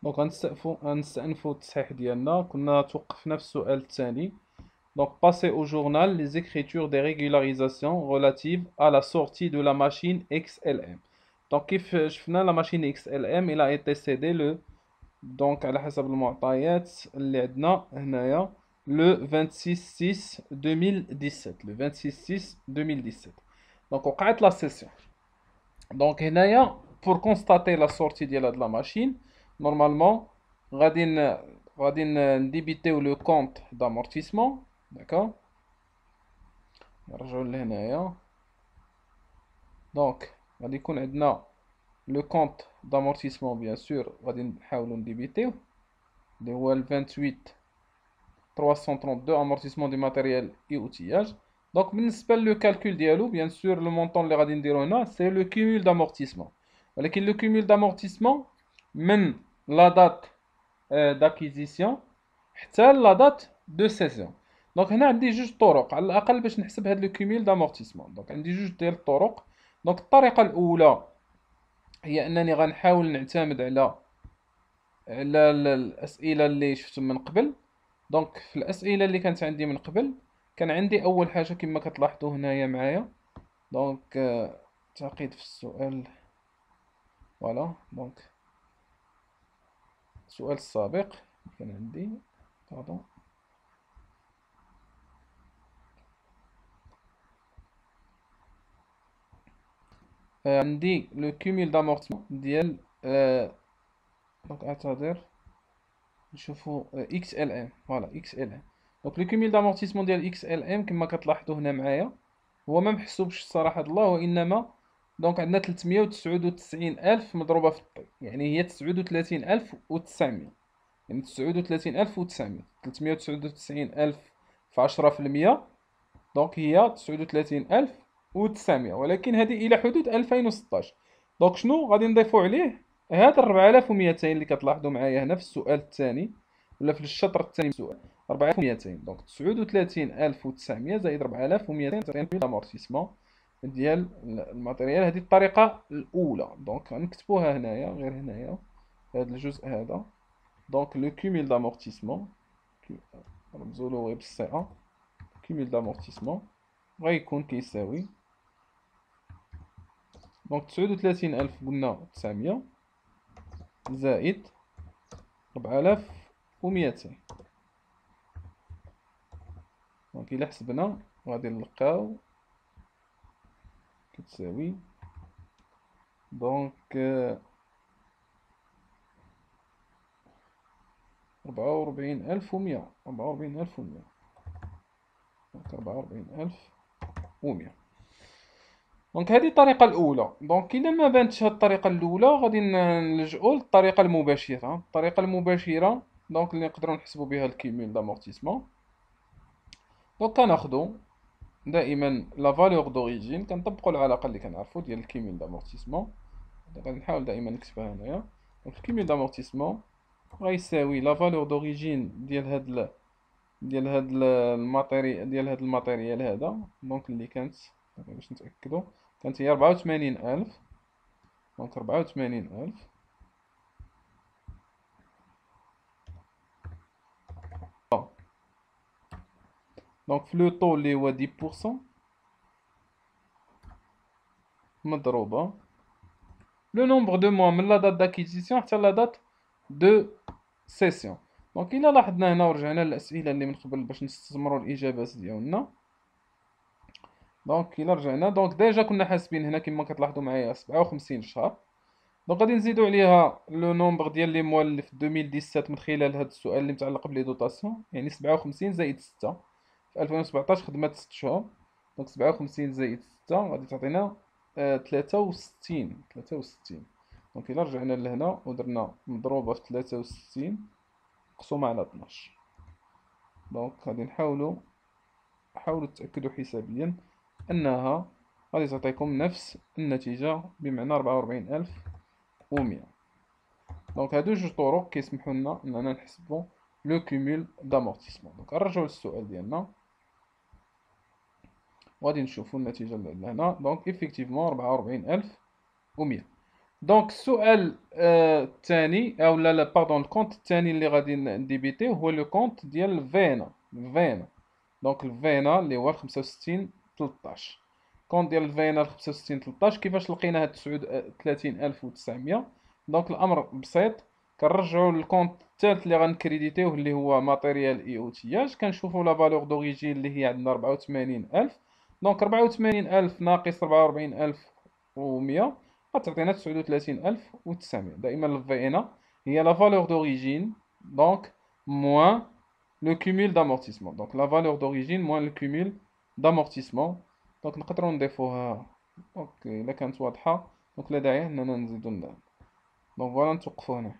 دونك غنستأنفو التصحيح ديالنا. كنا توقفنا في السؤال الثاني. Donc, passer au journal les écritures des régularisations relatives à la sortie de la machine XLM. Donc, كيف شفنا la machine XLM il a été cédé le donc على حسب المعطيات اللي عندنا هنايا le 26/6/2017 le 26/6/2017. Donc, وقعت la session. Donc, هنايا pour constater la sortie ديال هاد la machine normalement غادي نديبيتيو le compte d'amortissement. D'accord. نرجعو لهنايا. دونك غادي يكون عندنا لو كونت d'amortissement بيان سور غادي نحاولو نديبيتيو اللي هو ال 28 332 amortissement du matériel et outillage. دونك بالنسبة لو كالكول ديالو بيان سور لو مونطون اللي غادي نديرو هنا سي لو كيمول d'amortissement. ولكن لو كيمول d'amortissement من لا دات d'acquisition حتى لا دات دو سيزون. دونك هنا عندي جوج طرق على الاقل باش نحسب هاد لو كوميل دامورتيسمون. دونك عندي جوج ديال الطرق. دونك الطريقه الاولى هي انني غنحاول نعتمد على الاسئله اللي شفتهم من قبل. دونك في الاسئله اللي كانت عندي من قبل كان عندي اول حاجه كما كتلاحظوا هنايا معايا. دونك تعقيد في السؤال فوالا. دونك السؤال السابق كان عندي باردون عندي لو كوميل دامورتمون ديال دونك اعتذر نشوفو اكس ال ام. فوالا اكس ال ام. دونك لو كوميل دامورتيسمون ديال اكس ال ام كما كتلاحظوا هنا معايا هو ما محسوبش الصراحه الله، وانما دونك عندنا 399 الف مضروبه في الطي، يعني هي 39900. يعني 39900 399 الف في 10%. دونك هي 39900، ولكن هذه إلى حدود 2016. دونك شنو غادي نضيفو عليه؟ هاد 4200 اللي كتلاحظوا معايا هنا في السؤال الثاني ولا في الشطر الثاني من السؤال. 4200 دونك 39900 زائد 4200 تعطينا الامورتيسمون ديال الماتيريال. هذه الطريقة الأولى. دونك غنكتبوها هنايا غير هنايا هذا الجزء هذا. دونك لو كوميل دامورتيسمون رمزولو غير بالسي ا. كوميل دامورتيسمون غيكون كيساوي دونك 39000 قلنا 900 زائد 4200. دونك إلا حسبنا غادي نلقاو كتساوي دونك 44100. 44100 دونك 44100. دونك هذه الطريقة الأولى. دونك إلا ما بانتش هاد الطريقة الأولى غادي نلجؤو للطريقة المباشرة. الطريقة المباشرة دونك اللي نقدرو نحسبو بها الكيميل دامورتيسمون. دونك كناخدو دائما لا فالور دوريجين، كنطبقو العلاقة اللي كنعرفو ديال الكيميل دامورتيسمون. غادي نحاول دائما نكتبها هنايا. دونك الكيميل دامورتيسمون غيساوي لا فالور دوريجين ديال هاد الماتيريال هذا. دونك اللي كانت باش نتأكدو كانت هي 84000. دونك 84000 دونك في لو طو اللي هو 10% مضروبة لو نومبر دو موا من لا دات داكيزيسيون حتى لا دات دو سيسيون. دونك إلا لاحظنا هنا ورجعنا للأسئلة اللي من قبل باش نستثمرو الإجابات ديالنا. دونك إلا رجعنا دونك ديجا كنا حاسبين هنا كما كتلاحظوا معايا 57 شهر. دونك غادي نزيدو عليها لو نومبر ديال لي موا اللي في 2017 من خلال هاد السؤال اللي متعلق بلي دوطاسيون، يعني 57 زائد 6. في 2017 خدمات 6 شهور. دونك 57 زائد 6 غادي تعطينا 63. دونك إلا رجعنا لهنا ودرنا مضروبة في 63 مقسومة على 12. دونك غادي حاولوا تأكدوا حسابيا أنها غادي تعطيكم نفس النتيجة، بمعنى 44100. دونك هادو جوج طرق كيسمحوا لنا أننا نحسبوا لو كومول دامورتيسمون. دونك نرجعو للسؤال ديالنا وغادي نشوفوا النتيجة اللي عندنا هنا. دونك إفيكتيفمون 44100. دونك السؤال الثاني او لا باردون، الكونت الثاني اللي غادي نديبيتيه هو لو كونت ديال فينا. دونك الفينا اللي هو 65 13. كونت ديال الفينا 65 13 كيفاش لقينا هاد 30900؟ دونك الامر بسيط، كنرجعوا للكونت الثالث اللي غنكريديتيوه اللي هو ماتيريال اي اوتياج، كنشوفوا لا فالور دوريجين اللي هي عندنا 84000. دونك 84000 ناقص 44100 غتعطينا 39900. دائما الفينا هي لا فالور دوريجين دونك موان le cumul d'amortissement. Donc la valeur d'origine moins le cumul d'amortissement. Donc نقدروا نضيفوها. دونك إلا كانت واضحة دونك لا داعي أننا نزيدو دونك فوالا نتوقفو هنا.